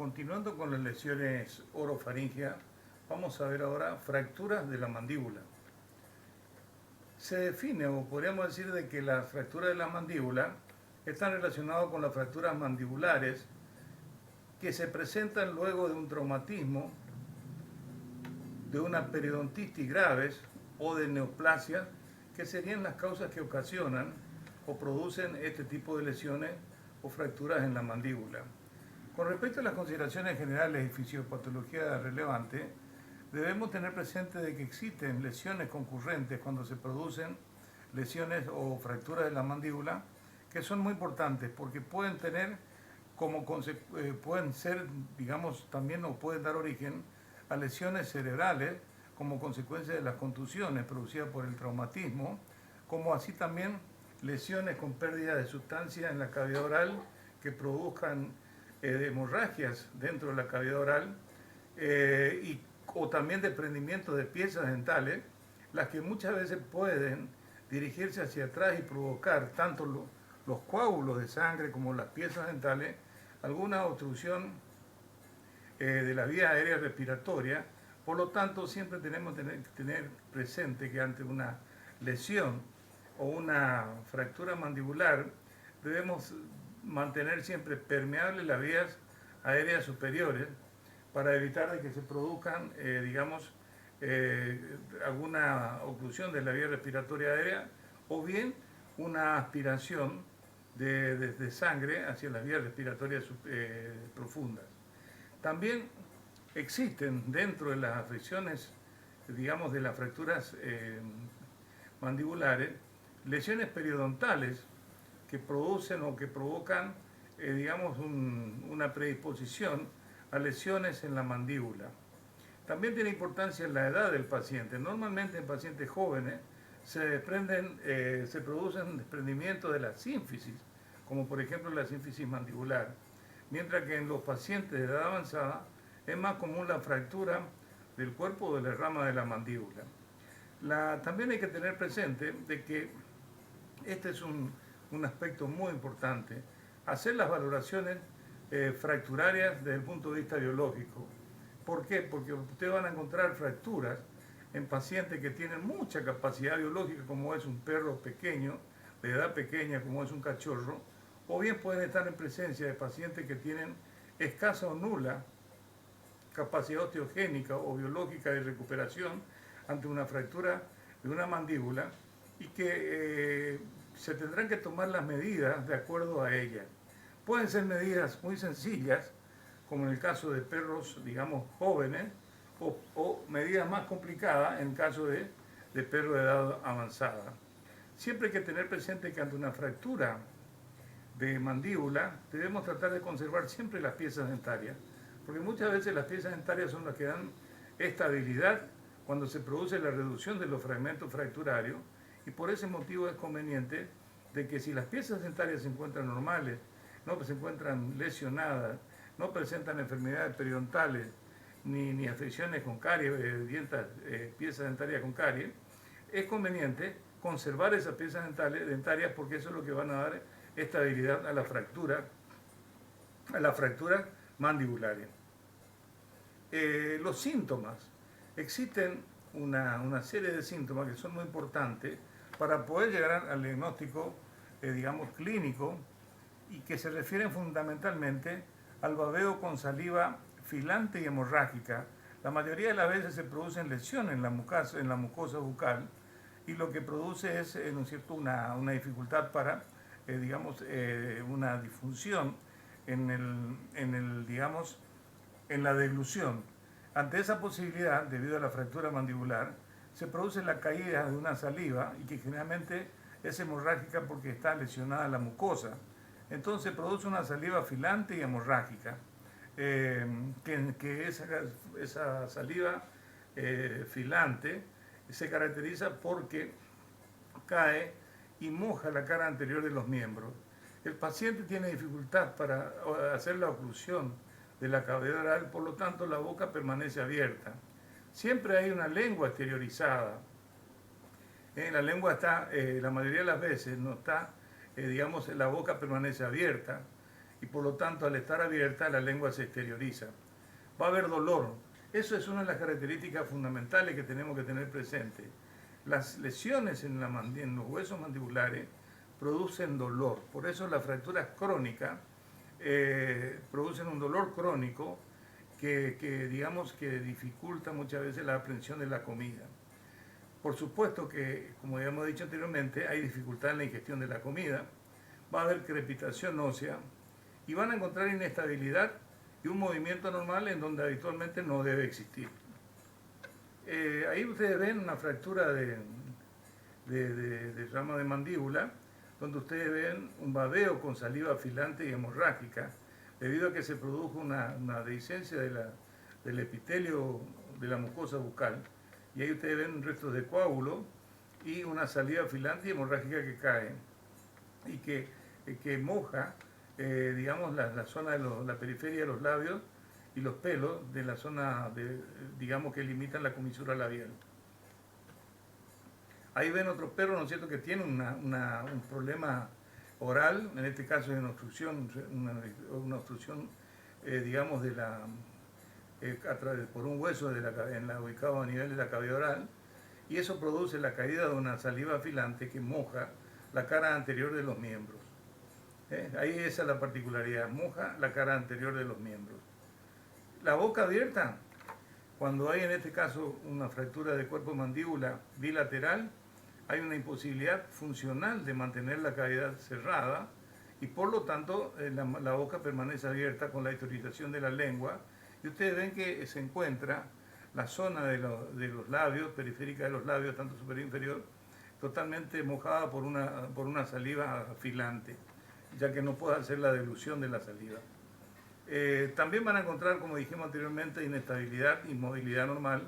Continuando con las lesiones orofaríngeas, vamos a ver ahora fracturas de la mandíbula. Se define, o podríamos decir, de que las fracturas de la mandíbula están relacionadas con las fracturas mandibulares que se presentan luego de un traumatismo, de una periodontitis graves o de neoplasia, que serían las causas que ocasionan o producen este tipo de lesiones o fracturas en la mandíbula. Con respecto a las consideraciones generales y fisiopatología relevante, debemos tener presente de que existen lesiones concurrentes cuando se producen lesiones o fracturas de la mandíbula que son muy importantes porque pueden tener pueden ser, digamos, también o pueden dar origen a lesiones cerebrales como consecuencia de las contusiones producidas por el traumatismo, como así también lesiones con pérdida de sustancia en la cavidad oral que produzcan hemorragias dentro de la cavidad oral o también desprendimiento de piezas dentales, las que muchas veces pueden dirigirse hacia atrás y provocar tanto los coágulos de sangre como las piezas dentales, alguna obstrucción de la vía aérea respiratoria. Por lo tanto, siempre tenemos que tener presente que ante una lesión o una fractura mandibular debemos mantener siempre permeables las vías aéreas superiores para evitar de que se produzcan, alguna oclusión de la vía respiratoria aérea o bien una aspiración de sangre hacia las vías respiratorias profundas. También existen dentro de las afecciones, digamos, de las fracturas mandibulares, lesiones periodontales que producen o que provocan, una predisposición a lesiones en la mandíbula. También tiene importancia la edad del paciente. Normalmente en pacientes jóvenes se producen desprendimientos de la sínfisis, como por ejemplo la sínfisis mandibular, mientras que en los pacientes de edad avanzada es más común la fractura del cuerpo o de la rama de la mandíbula. También hay que tener presente de que este es un aspecto muy importante, hacer las valoraciones fracturarias desde el punto de vista biológico. ¿Por qué? Porque ustedes van a encontrar fracturas en pacientes que tienen mucha capacidad biológica, como es un perro pequeño, de edad pequeña, como es un cachorro, o bien pueden estar en presencia de pacientes que tienen escasa o nula capacidad osteogénica o biológica de recuperación ante una fractura de una mandíbula y que se tendrán que tomar las medidas de acuerdo a ella. Pueden ser medidas muy sencillas, como en el caso de perros, digamos, jóvenes, o medidas más complicadas en el caso de perros de edad avanzada. Siempre hay que tener presente que ante una fractura de mandíbula debemos tratar de conservar siempre las piezas dentarias, porque muchas veces las piezas dentarias son las que dan estabilidad cuando se produce la reducción de los fragmentos fracturarios, y por ese motivo es conveniente de que si las piezas dentarias se encuentran normales, no se encuentran lesionadas, no presentan enfermedades periodontales ni afecciones con caries, piezas dentarias con caries, es conveniente conservar esas piezas dentarias porque eso es lo que van a dar estabilidad a la fractura mandibulares. Los síntomas. Existen una serie de síntomas que son muy importantes para poder llegar al diagnóstico, clínico, y que se refieren fundamentalmente al babeo con saliva filante y hemorrágica. La mayoría de las veces se producen lesiones en la mucosa bucal y lo que produce es, ¿no es cierto?, una dificultad para, una disfunción en la deglución. Ante esa posibilidad, debido a la fractura mandibular, se produce la caída de una saliva y que generalmente es hemorrágica porque está lesionada la mucosa. Entonces produce una saliva filante y hemorrágica, que esa saliva filante se caracteriza porque cae y moja la cara anterior de los miembros. El paciente tiene dificultad para hacer la oclusión de la cavidad oral, por lo tanto la boca permanece abierta. Siempre hay una lengua exteriorizada. La lengua está, la mayoría de las veces no está, la boca permanece abierta y por lo tanto al estar abierta la lengua se exterioriza. Va a haber dolor. Eso es una de las características fundamentales que tenemos que tener presente. Las lesiones en los huesos mandibulares producen dolor. Por eso las fracturas crónicas producen un dolor crónico que digamos que dificulta muchas veces la aprehensión de la comida. Por supuesto que, como ya hemos dicho anteriormente, hay dificultad en la ingestión de la comida, va a haber crepitación ósea y van a encontrar inestabilidad y un movimiento normal en donde habitualmente no debe existir. Ahí ustedes ven una fractura de rama de mandíbula, donde ustedes ven un babeo con saliva afilante y hemorrágica, debido a que se produjo una dehiscencia del epitelio de la mucosa bucal. Y ahí ustedes ven restos de coágulo y una saliva afilante y hemorrágica que cae y que moja, digamos, la zona de la periferia de los labios y los pelos de la zona, digamos, que limitan la comisura labial. Ahí ven otro perro, ¿no es cierto?, que tiene un problema oral, en este caso es una obstrucción, digamos, por un hueso ubicado a nivel de la cavidad oral, y eso produce la caída de una saliva afilante que moja la cara anterior de los miembros. Ahí esa es la particularidad, moja la cara anterior de los miembros. La boca abierta, cuando hay en este caso una fractura de cuerpo mandíbula bilateral, hay una imposibilidad funcional de mantener la cavidad cerrada y por lo tanto la boca permanece abierta con la exteriorización de la lengua y ustedes ven que se encuentra la zona de los labios, periférica de los labios, tanto superior e inferior, totalmente mojada por una saliva afilante, ya que no puede hacer la dilución de la saliva. También van a encontrar, como dijimos anteriormente, inestabilidad y movilidad normal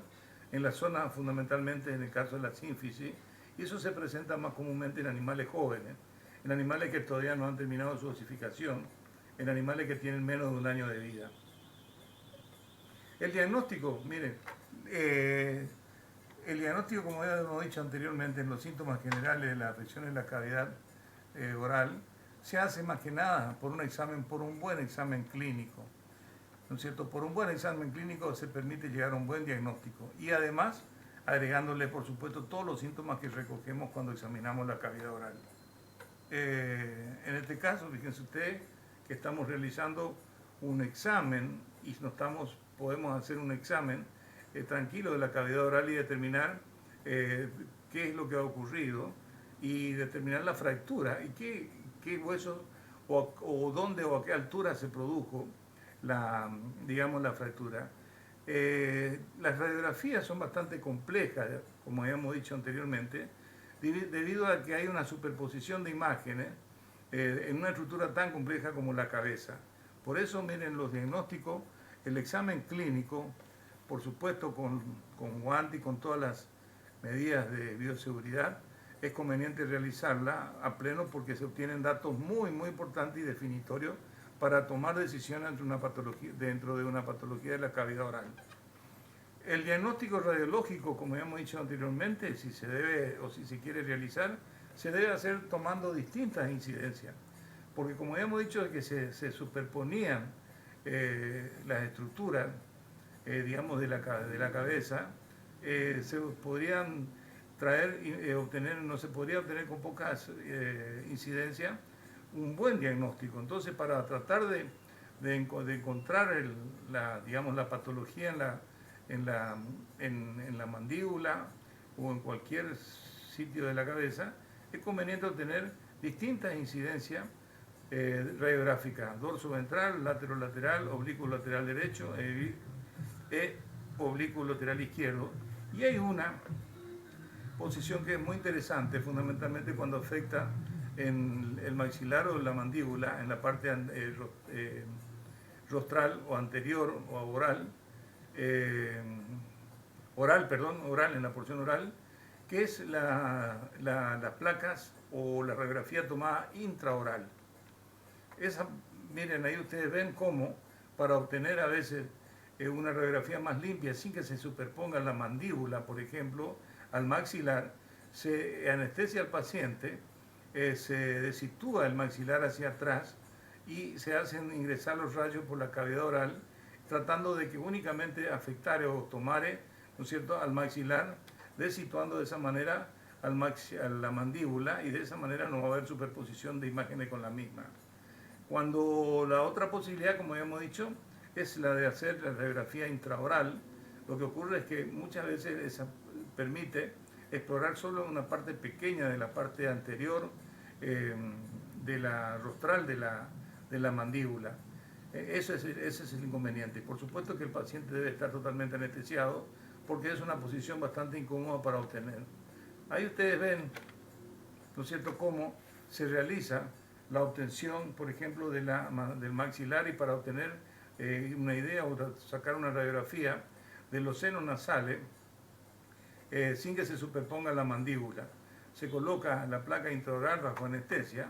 en la zona, fundamentalmente en el caso de la sínfisis, y eso se presenta más comúnmente en animales jóvenes, en animales que todavía no han terminado su osificación, en animales que tienen menos de un año de vida. El diagnóstico, miren, el diagnóstico, como ya hemos dicho anteriormente, en los síntomas generales de la afección en la cavidad oral, se hace más que nada por un buen examen clínico, ¿no es cierto? Por un buen examen clínico se permite llegar a un buen diagnóstico y además agregándole, por supuesto, todos los síntomas que recogemos cuando examinamos la cavidad oral. En este caso, fíjense ustedes que estamos realizando un examen y podemos hacer un examen tranquilo de la cavidad oral y determinar qué es lo que ha ocurrido y determinar la fractura y qué huesos o dónde o a qué altura se produjo la fractura. Las radiografías son bastante complejas, como habíamos dicho anteriormente, debido a que hay una superposición de imágenes en una estructura tan compleja como la cabeza. Por eso, miren, los diagnósticos, el examen clínico, por supuesto con guante y con todas las medidas de bioseguridad, es conveniente realizarla a pleno porque se obtienen datos muy, muy importantes y definitorios para tomar decisiones dentro de una patología de la cavidad oral. El diagnóstico radiológico, como ya hemos dicho anteriormente, si se debe o si se quiere realizar, se debe hacer tomando distintas incidencias, porque como ya hemos dicho que se superponían las estructuras, digamos, de la cabeza, se podrían no se podría obtener con pocas incidencias un buen diagnóstico. Entonces, para tratar de encontrar la patología en la mandíbula o en cualquier sitio de la cabeza, es conveniente obtener distintas incidencias radiográficas: dorso ventral, lateral, oblicuo lateral derecho oblicuo lateral izquierdo. Y hay una posición que es muy interesante, fundamentalmente cuando afecta en el maxilar o en la mandíbula, en la parte rostral o anterior o oral, en la porción oral, que es las placas o la radiografía tomada intraoral. Miren, ahí ustedes ven cómo para obtener a veces una radiografía más limpia sin que se superponga la mandíbula, por ejemplo, al maxilar, se anestesia al paciente, se desitúa el maxilar hacia atrás y se hacen ingresar los rayos por la cavidad oral, tratando de que únicamente afectare o tomare, ¿no es cierto?, al maxilar, desituando de esa manera a la mandíbula, y de esa manera no va a haber superposición de imágenes con la misma. Cuando la otra posibilidad, como habíamos dicho, es la de hacer la radiografía intraoral, lo que ocurre es que muchas veces esa permite explorar solo una parte pequeña de la parte anterior de la rostral de la mandíbula. Ese es el inconveniente. Por supuesto que el paciente debe estar totalmente anestesiado porque es una posición bastante incómoda para obtener. Ahí ustedes ven, ¿no es cierto?, cómo se realiza la obtención, por ejemplo, del maxilar, y para obtener una idea o sacar una radiografía de los senos nasales sin que se superponga la mandíbula. Se coloca la placa intraoral bajo anestesia,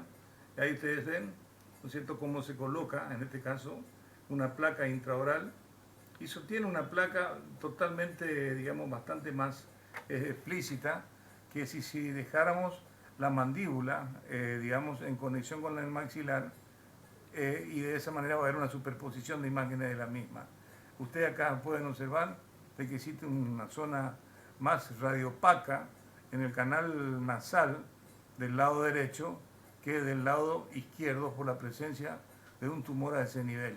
y ahí ustedes ven, ¿no es cierto?, cómo se coloca, en este caso, una placa intraoral, y sostiene una placa totalmente, digamos, bastante más explícita que si dejáramos la mandíbula, digamos, en conexión con el maxilar, y de esa manera va a haber una superposición de imágenes de la misma. Ustedes acá pueden observar de que existe una zona más radiopaca en el canal nasal del lado derecho que del lado izquierdo, por la presencia de un tumor a ese nivel.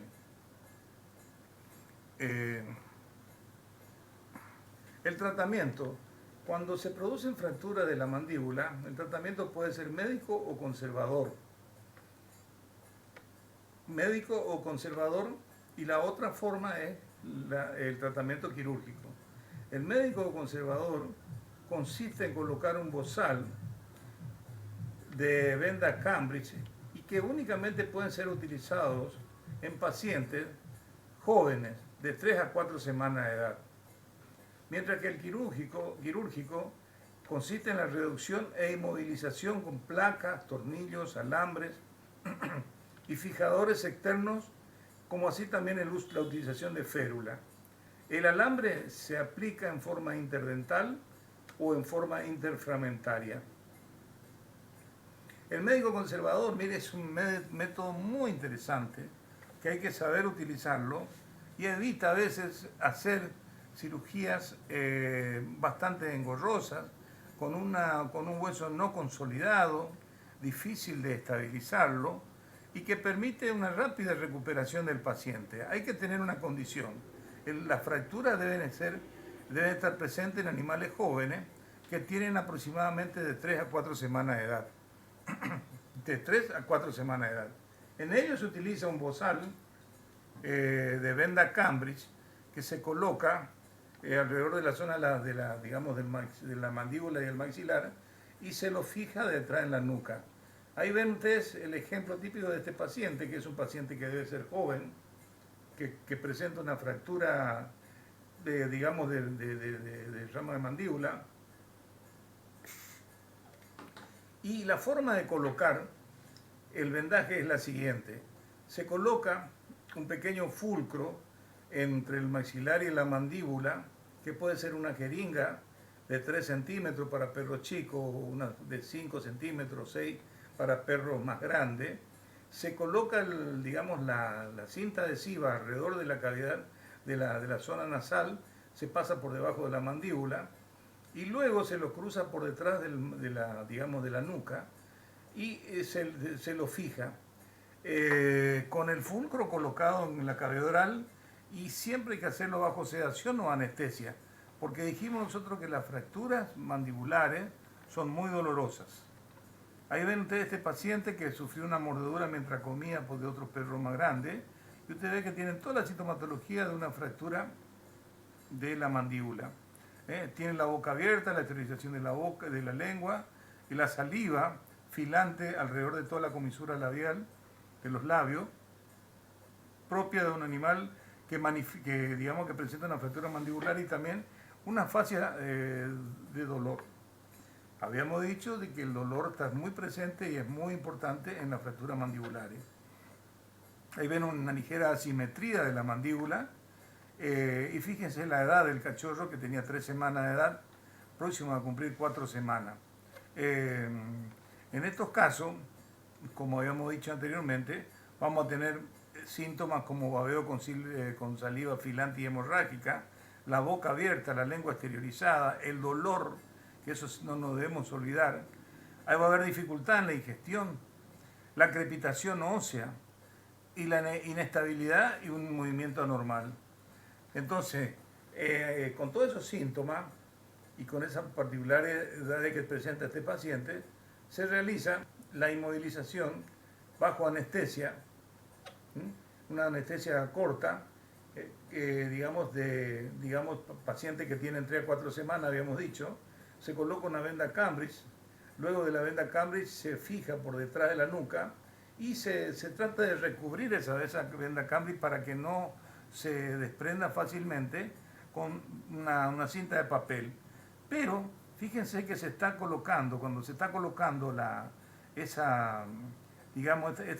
El tratamiento. Cuando se producen fracturas de la mandíbula, el tratamiento puede ser médico o conservador. Médico o conservador, y la otra forma es el tratamiento quirúrgico. El médico o conservador consiste en colocar un bozal de venda Cambridge, y que únicamente pueden ser utilizados en pacientes jóvenes de 3 a 4 semanas de edad. Mientras que el quirúrgico consiste en la reducción e inmovilización con placas, tornillos, alambres y fijadores externos, como así también la utilización de férula. El alambre se aplica en forma interdental o en forma interfragmentaria. El médico conservador, mire, es un método muy interesante que hay que saber utilizarlo, y evita a veces hacer cirugías bastante engorrosas, con un hueso no consolidado, difícil de estabilizarlo, y que permite una rápida recuperación del paciente. Hay que tener una condición. Las fracturas deben estar presentes en animales jóvenes que tienen aproximadamente de 3 a 4 semanas de edad. De 3 a 4 semanas de edad. En ellos se utiliza un bozal de venda Cambridge que se coloca alrededor de la zona digamos, de la mandíbula y el maxilar, y se lo fija detrás en la nuca. Ahí ven ustedes el ejemplo típico de este paciente, que es un paciente que debe ser joven, que presenta una fractura digamos, del ramo de mandíbula. Y la forma de colocar el vendaje es la siguiente. Se coloca un pequeño fulcro entre el maxilar y la mandíbula, que puede ser una jeringa de 3 centímetros para perros chicos, una de 5 centímetros, 6 para perros más grandes. Se coloca, digamos, la cinta adhesiva alrededor de la cavidad de la zona nasal, se pasa por debajo de la mandíbula, y luego se lo cruza por detrás digamos, de la nuca, y se lo fija con el fulcro colocado en la cavidad oral, y siempre hay que hacerlo bajo sedación o anestesia, porque dijimos nosotros que las fracturas mandibulares son muy dolorosas. Ahí ven ustedes este paciente que sufrió una mordedura mientras comía de otros perros más grandes, y ustedes ven que tienen toda la sintomatología de una fractura de la mandíbula. Tienen la boca abierta, la esterilización de la boca, de la lengua, y la saliva filante alrededor de toda la comisura labial de los labios, propia de un animal digamos, que presenta una fractura mandibular, y también una fascia de dolor. Habíamos dicho de que el dolor está muy presente y es muy importante en las fracturas mandibulares. Ahí ven una ligera asimetría de la mandíbula, y fíjense la edad del cachorro, que tenía 3 semanas de edad, próximo a cumplir 4 semanas. En estos casos, como habíamos dicho anteriormente, vamos a tener síntomas como babeo con saliva afilante y hemorrágica, la boca abierta, la lengua exteriorizada, el dolor, que eso no nos debemos olvidar. Ahí va a haber dificultad en la ingestión, la crepitación ósea y la inestabilidad y un movimiento anormal. Entonces, con todos esos síntomas y con esas particularidades que presenta este paciente, se realiza la inmovilización bajo anestesia, una anestesia corta, digamos, pacientes que tienen 3 a 4 semanas, habíamos dicho, se coloca una venda Cambridge, luego de la venda Cambridge se fija por detrás de la nuca y se trata de recubrir esa venda Cambridge para que no se desprenda fácilmente con una cinta de papel. Pero fíjense que se está colocando, cuando se está colocando esta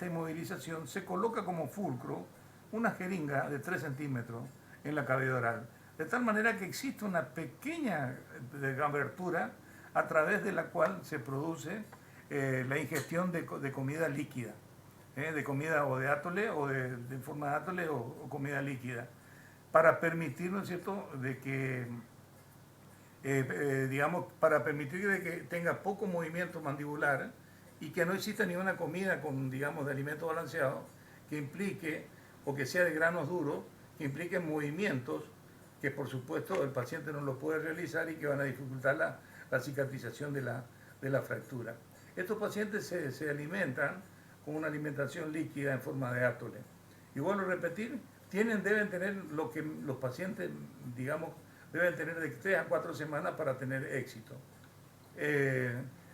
inmovilización, se coloca como fulcro una jeringa de 3 centímetros en la cavidad oral, de tal manera que existe una pequeña abertura a través de la cual se produce la ingestión de comida líquida, de comida o de átole o de forma de átole o comida líquida, para permitir, ¿no es cierto?, de que para permitir de que tenga poco movimiento mandibular y que no exista ninguna comida con, digamos, de alimento balanceado que implique, o que sea de granos duros, que implique movimientos que por supuesto el paciente no lo puede realizar y que van a dificultar la cicatrización de la fractura. Estos pacientes se alimentan con una alimentación líquida en forma de átole. Y vuelvo a repetir, deben tener lo que los pacientes, digamos, deben tener de 3 a 4 semanas para tener éxito.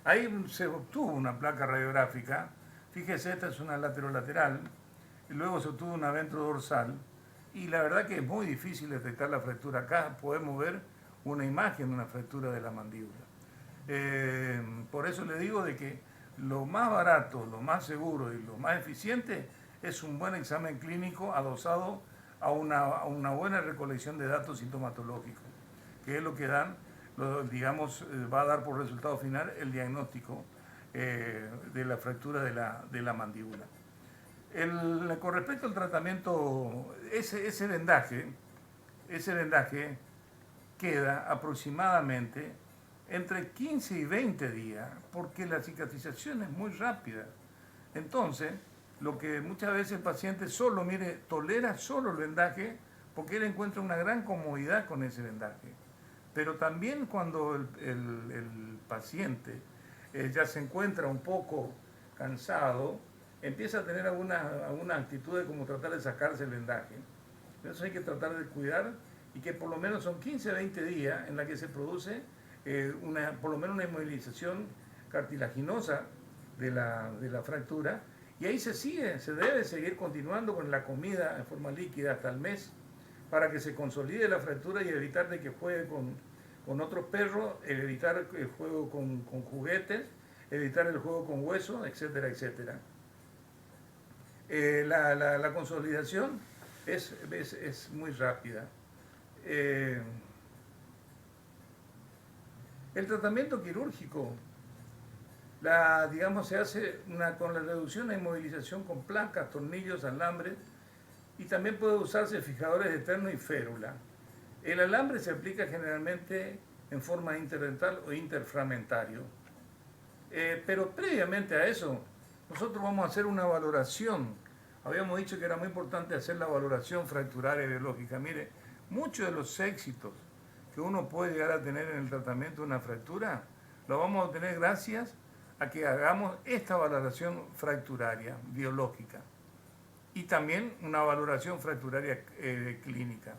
Ahí se obtuvo una placa radiográfica, fíjese, esta es una lateral, y luego se obtuvo una ventrodorsal, y la verdad que es muy difícil detectar la fractura. Acá podemos ver una imagen de una fractura de la mandíbula. Por eso le digo de que lo más barato, lo más seguro y lo más eficiente es un buen examen clínico adosado a una buena recolección de datos sintomatológicos, que es lo que va a dar por resultado final el diagnóstico de la fractura de la mandíbula. Con respecto al tratamiento, ese vendaje queda aproximadamente entre 15 y 20 días, porque la cicatrización es muy rápida. Entonces, lo que muchas veces el paciente tolera solo el vendaje, porque él encuentra una gran comodidad con ese vendaje. Pero también cuando el paciente ya se encuentra un poco cansado, empieza a tener alguna actitud de como tratar de sacarse el vendaje. Eso hay que tratar de cuidar, y que por lo menos son 15 a 20 días en la que se produce por lo menos una inmovilización cartilaginosa de la fractura, y ahí se debe seguir continuando con la comida en forma líquida hasta el mes para que se consolide la fractura y evitar de que juegue con otros perros, evitar el juego con juguetes, evitar el juego con huesos, etcétera, etcétera. La consolidación es muy rápida. El tratamiento quirúrgico, se hace con la reducción e inmovilización con placas, tornillos, alambres, y también puede usarse fijadores de terno y férula. El alambre se aplica generalmente en forma interdental o interfragmentario. Pero previamente a eso, nosotros vamos a hacer una valoración. Habíamos dicho que era muy importante hacer la valoración fracturaria biológica. Mire, muchos de los éxitos que uno puede llegar a tener en el tratamiento de una fractura, lo vamos a tener gracias a que hagamos esta valoración fracturaria biológica y también una valoración fracturaria clínica.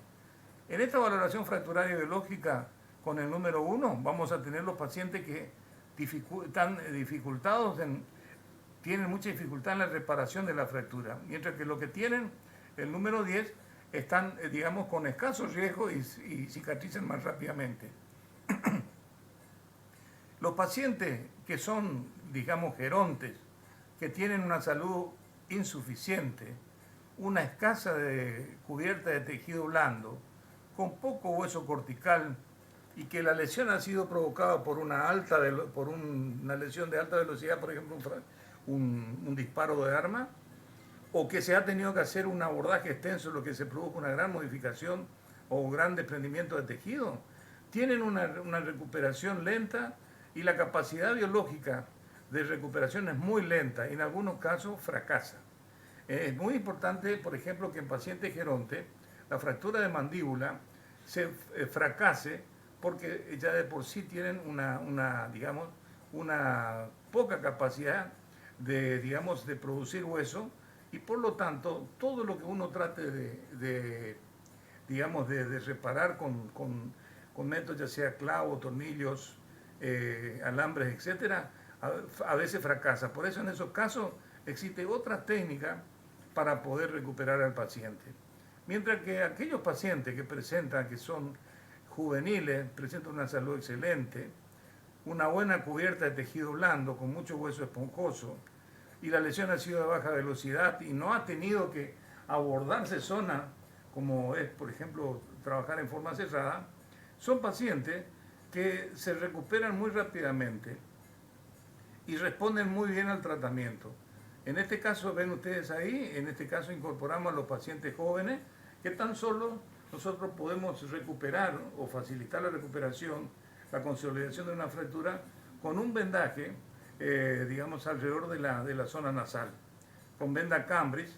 En esta valoración fracturaria biológica, con el número 1, vamos a tener los pacientes que tienen mucha dificultad en la reparación de la fractura, mientras que los que tienen el número 10 están, con escaso riesgo y cicatrizan más rápidamente. Los pacientes que son, gerontes, que tienen una salud insuficiente, una escasa cubierta de tejido blando, con poco hueso cortical, y que la lesión ha sido provocada por una lesión de alta velocidad, por ejemplo, un disparo de arma, o que se ha tenido que hacer un abordaje extenso, lo que se produjo una gran modificación o gran desprendimiento de tejido, tienen una recuperación lenta y la capacidad biológica de recuperación es muy lenta y en algunos casos fracasa. Es muy importante, por ejemplo, que en pacientes geronte la fractura de mandíbula se fracase porque ya de por sí tienen digamos, una poca capacidad de producir hueso y por lo tanto todo lo que uno trate de reparar con métodos ya sea clavos, tornillos, alambres, etcétera, a veces fracasa. Por eso en esos casos existe otra técnica para poder recuperar al paciente. Mientras que aquellos pacientes que son juveniles, presentan una salud excelente, una buena cubierta de tejido blando con mucho hueso esponjoso y la lesión ha sido de baja velocidad y no ha tenido que abordarse zona como es, por ejemplo, trabajar en forma cerrada, son pacientes que se recuperan muy rápidamente y responden muy bien al tratamiento. En este caso, ven ustedes ahí, en este caso incorporamos a los pacientes jóvenes que tan solo nosotros podemos recuperar o facilitar la recuperación, la consolidación de una fractura con un vendaje, digamos, alrededor de la zona nasal, con venda Cambridge,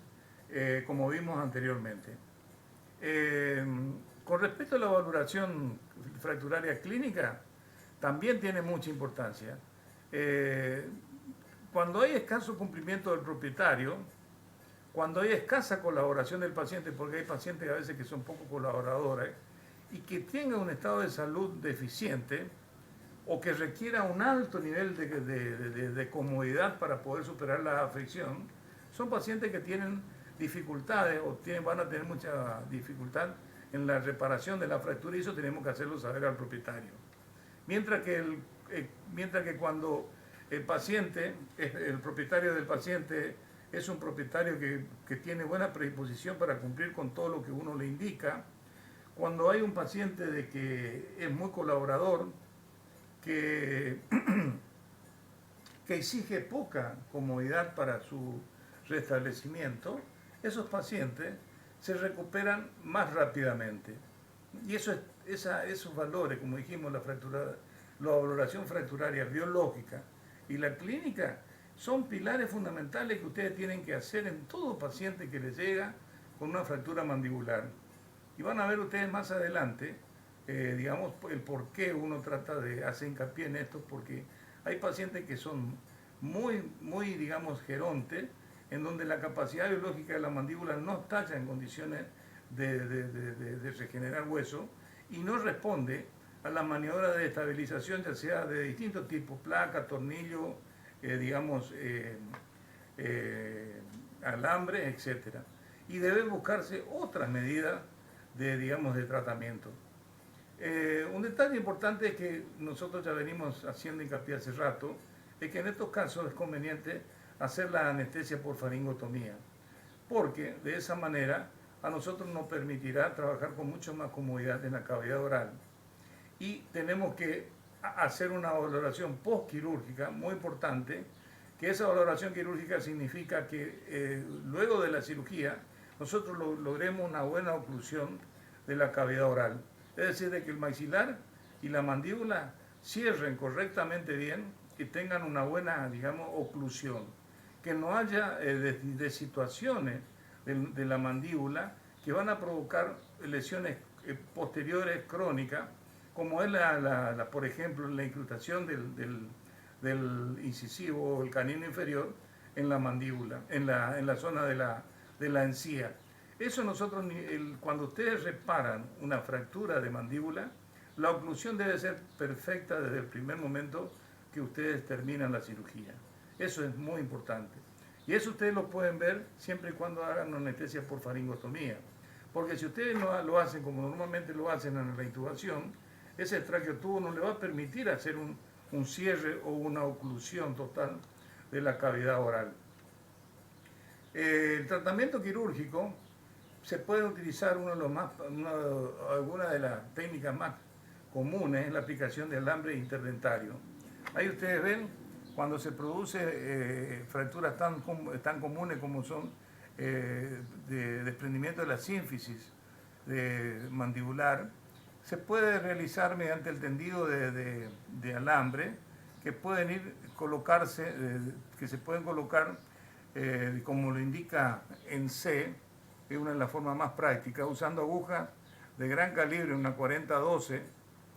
como vimos anteriormente. Con respecto a la valoración fracturaria clínica, también tiene mucha importancia. Cuando hay escaso cumplimiento del propietario, cuando hay escasa colaboración del paciente, porque hay pacientes a veces que son poco colaboradores, y que tengan un estado de salud deficiente, o que requiera un alto nivel de comodidad para poder superar la afección, son pacientes que tienen dificultades o van a tener mucha dificultad en la reparación de la fractura y eso tenemos que hacerlo saber al propietario. Mientras que cuando el paciente, el propietario del paciente es un propietario que tiene buena predisposición para cumplir con todo lo que uno le indica, cuando hay un paciente de que es muy colaborador, que exige poca comodidad para su restablecimiento, esos pacientes se recuperan más rápidamente. Y esos valores, como dijimos, la valoración fracturaria biológica y la clínica, son pilares fundamentales que ustedes tienen que hacer en todo paciente que les llega con una fractura mandibular. Y van a ver ustedes más adelante, digamos, el por qué uno trata de hacer hincapié en esto, porque hay pacientes que son muy, digamos, gerontes, en donde la capacidad biológica de la mandíbula no está ya en condiciones de regenerar hueso y no responde a la maniobra de estabilización, ya sea de distintos tipos, placa, tornillo, alambre, etc. Y debe buscarse otras medidas de tratamiento. Un detalle importante que nosotros ya venimos haciendo hincapié hace rato, es que en estos casos es conveniente hacer la anestesia por faringotomía, porque de esa manera a nosotros nos permitirá trabajar con mucho más comodidad en la cavidad oral. Y tenemos que hacer una valoración postquirúrgica muy importante, que esa valoración quirúrgica significa que luego de la cirugía nosotros logremos una buena oclusión de la cavidad oral. Es decir, de que el maxilar y la mandíbula cierren correctamente bien y tengan una buena, digamos, oclusión. Que no haya de situaciones de la mandíbula que van a provocar lesiones posteriores crónicas, como es por ejemplo, la incrustación del incisivo o el canino inferior en la mandíbula, en la zona de la encía. Eso nosotros, cuando ustedes reparan una fractura de mandíbula, la oclusión debe ser perfecta desde el primer momento que ustedes terminan la cirugía. Eso es muy importante. Y eso ustedes lo pueden ver siempre y cuando hagan una anestesia por faringotomía. Porque si ustedes no lo hacen como normalmente lo hacen en la intubación, ese traqueotubo no le va a permitir hacer un cierre o una oclusión total de la cavidad oral. El tratamiento quirúrgico se puede utilizar alguna de las técnicas más comunes en la aplicación de alambre interdentario. Ahí ustedes ven cuando se produce fracturas tan comunes como son de desprendimiento de la sínfisis mandibular, se puede realizar mediante el tendido de alambre que pueden colocarse, que se pueden colocar, como lo indica en C, que es una de las formas más prácticas, usando agujas de gran calibre, una 40-12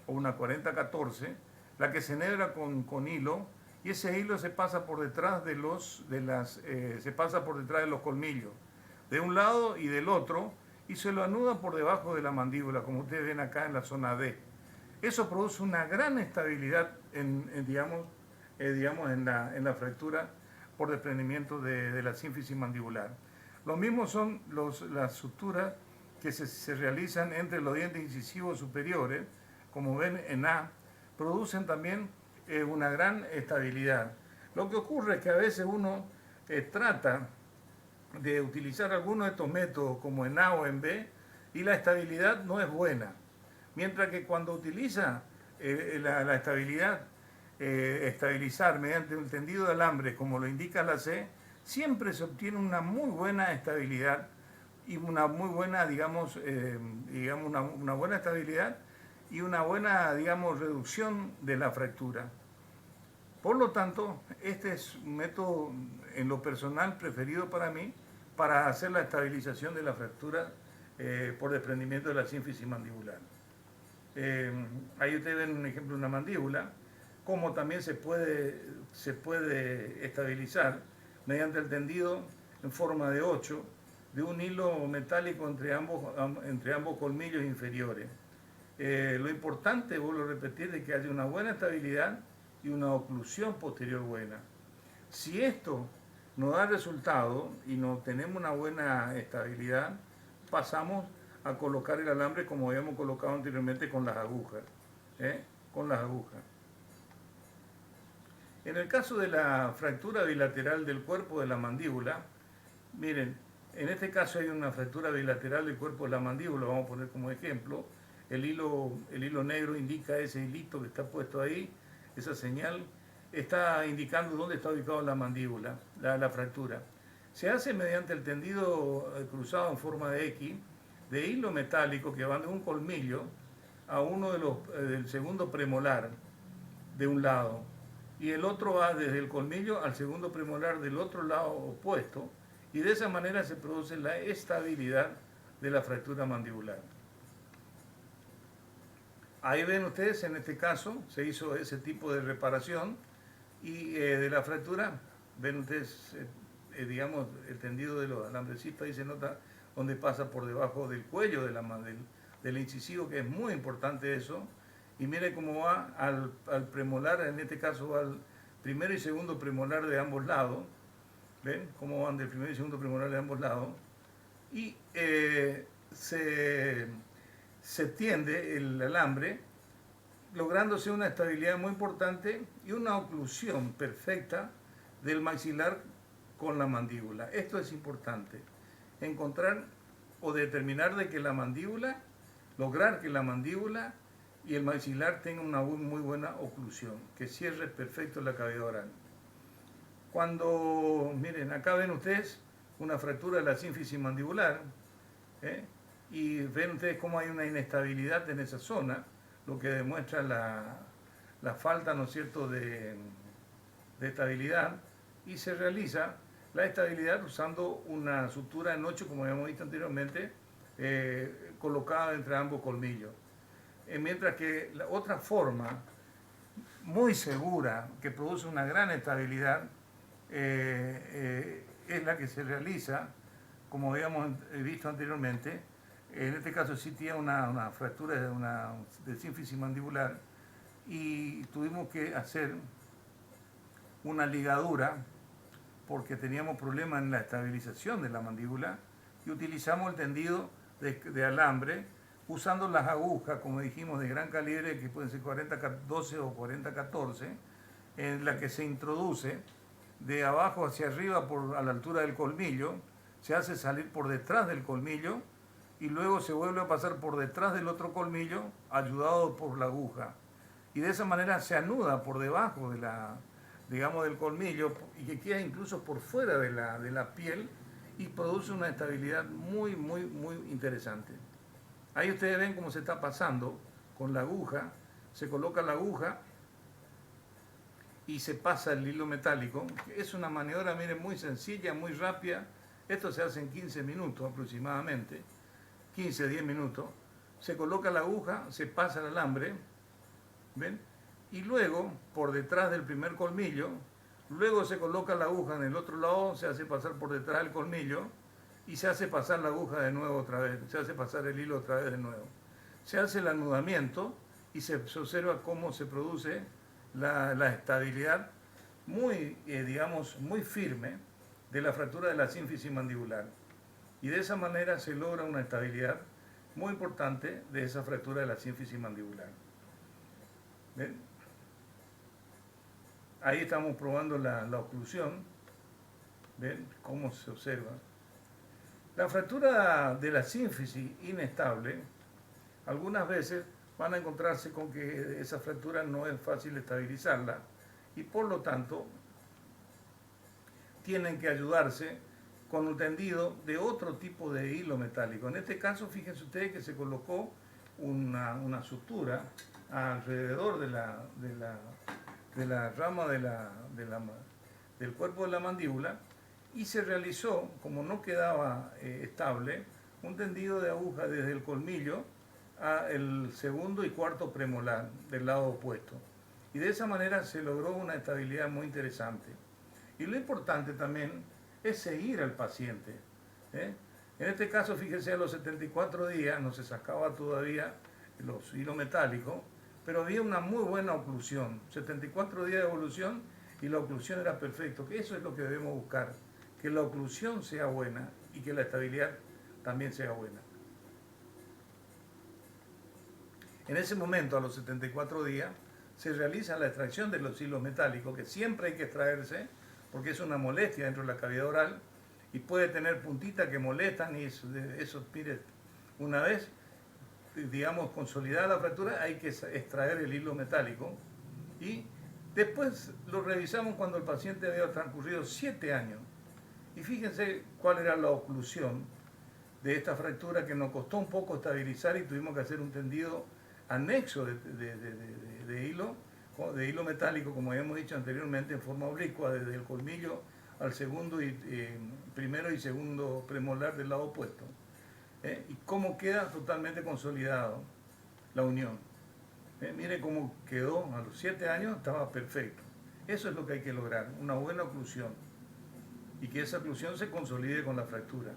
o una 40-14, la que se enhebra con hilo, y ese hilo se pasa por detrás de los colmillos, de un lado y del otro, y se lo anuda por debajo de la mandíbula, como ustedes ven acá en la zona D. Eso produce una gran estabilidad en la fractura por desprendimiento de la sínfisis mandibular. Lo mismo son las suturas que se realizan entre los dientes incisivos superiores, como ven en A, producen también una gran estabilidad. Lo que ocurre es que a veces uno trata de utilizar algunos de estos métodos como en A o en B y la estabilidad no es buena. Mientras que cuando utiliza la estabilidad, estabilizar mediante un tendido de alambre, como lo indica la C, siempre se obtiene una muy buena estabilidad y una muy buena, una buena estabilidad y una buena, reducción de la fractura. Por lo tanto, este es un método en lo personal preferido para mí para hacer la estabilización de la fractura por desprendimiento de la sínfisis mandibular. Ahí ustedes ven un ejemplo de una mandíbula, como también se puede estabilizar mediante el tendido en forma de 8 de un hilo metálico entre ambos colmillos inferiores. Lo importante, vuelvo a repetir, es que haya una buena estabilidad y una oclusión posterior buena. Si esto no da resultado y no tenemos una buena estabilidad, pasamos a colocar el alambre como habíamos colocado anteriormente con las agujas. En el caso de la fractura bilateral del cuerpo de la mandíbula, miren, en este caso hay una fractura bilateral del cuerpo de la mandíbula, vamos a poner como ejemplo. El hilo negro indica ese hilito que está puesto ahí, esa señal está indicando dónde está ubicada la mandíbula, la fractura. Se hace mediante el tendido cruzado en forma de X de hilo metálico que van de un colmillo a uno del segundo premolar de un lado, y el otro va desde el colmillo al segundo premolar del otro lado opuesto, y de esa manera se produce la estabilidad de la fractura mandibular. Ahí ven ustedes, en este caso, se hizo ese tipo de reparación y de la fractura, ven ustedes, el tendido de los alambrecitos, ahí se nota donde pasa por debajo del cuello del incisivo, que es muy importante eso, y mire cómo va al premolar, en este caso va al primero y segundo premolar de ambos lados, ven cómo van del primero y segundo premolar de ambos lados, y se tiende el alambre, lográndose una estabilidad muy importante y una oclusión perfecta del maxilar con la mandíbula. Esto es importante, encontrar o determinar de que lograr que la mandíbula y el maxilar tengan una muy buena oclusión, que cierre perfecto la cavidad oral. Miren, acá ven ustedes una fractura de la sínfisis mandibular, y ven ustedes cómo hay una inestabilidad en esa zona, lo que demuestra la falta, ¿no es cierto?, de estabilidad, y se realiza la estabilidad usando una sutura en 8, como habíamos visto anteriormente, colocada entre ambos colmillos. Mientras que la otra forma, muy segura, que produce una gran estabilidad, es la que se realiza, como habíamos visto anteriormente. En este caso sí tiene una fractura de sínfisis mandibular y tuvimos que hacer una ligadura porque teníamos problemas en la estabilización de la mandíbula y utilizamos el tendido de alambre usando las agujas, como dijimos, de gran calibre, que pueden ser 40-12 o 40-14, en la que se introduce de abajo hacia arriba a la altura del colmillo, se hace salir por detrás del colmillo y luego se vuelve a pasar por detrás del otro colmillo, ayudado por la aguja. Y de esa manera se anuda por debajo del colmillo y que queda incluso por fuera de la piel y produce una estabilidad muy, muy, muy interesante. Ahí ustedes ven cómo se está pasando con la aguja, se coloca la aguja y se pasa el hilo metálico. Es una maniobra, miren, muy sencilla, muy rápida. Esto se hace en 15 minutos aproximadamente, 15, 10 minutos. Se coloca la aguja, se pasa el alambre, ¿ven? Y luego, por detrás del primer colmillo, luego se coloca la aguja en el otro lado, se hace pasar por detrás del colmillo y se hace pasar la aguja de nuevo otra vez, se hace pasar el hilo otra vez de nuevo. Se hace el anudamiento y se observa cómo se produce la estabilidad muy, digamos, muy firme de la fractura de la sínfisis mandibular. Y de esa manera se logra una estabilidad muy importante de esa fractura de la sínfisis mandibular. ¿Ven? Ahí estamos probando la oclusión. ¿Ven cómo se observa? La fractura de la sínfisis inestable, algunas veces van a encontrarse con que esa fractura no es fácil estabilizarla y por lo tanto tienen que ayudarse con un tendido de otro tipo de hilo metálico. En este caso, fíjense ustedes que se colocó una sutura alrededor de la rama del cuerpo de la mandíbula y se realizó, como no quedaba estable, un tendido de aguja desde el colmillo al segundo y cuarto premolar del lado opuesto. Y de esa manera se logró una estabilidad muy interesante. Y lo importante también es seguir al paciente. En este caso, fíjense, a los 74 días no se sacaba todavía los hilos metálicos, pero había una muy buena oclusión. 74 días de evolución y la oclusión era perfecta. Eso es lo que debemos buscar, que la oclusión sea buena y que la estabilidad también sea buena. En ese momento, a los 74 días, se realiza la extracción de los hilos metálicos, que siempre hay que extraerse, porque es una molestia dentro de la cavidad oral y puede tener puntitas que molestan y eso, mire, una vez, digamos, consolidada la fractura, hay que extraer el hilo metálico y después lo revisamos cuando el paciente había transcurrido 7 años. Y fíjense cuál era la oclusión de esta fractura que nos costó un poco estabilizar y tuvimos que hacer un tendido anexo de hilo metálico, como habíamos dicho anteriormente, en forma oblicua, desde el colmillo al segundo y primero y segundo premolar del lado opuesto. Y cómo queda totalmente consolidado la unión. Mire cómo quedó a los 7 años, estaba perfecto. Eso es lo que hay que lograr, una buena oclusión y que esa oclusión se consolide con la fractura.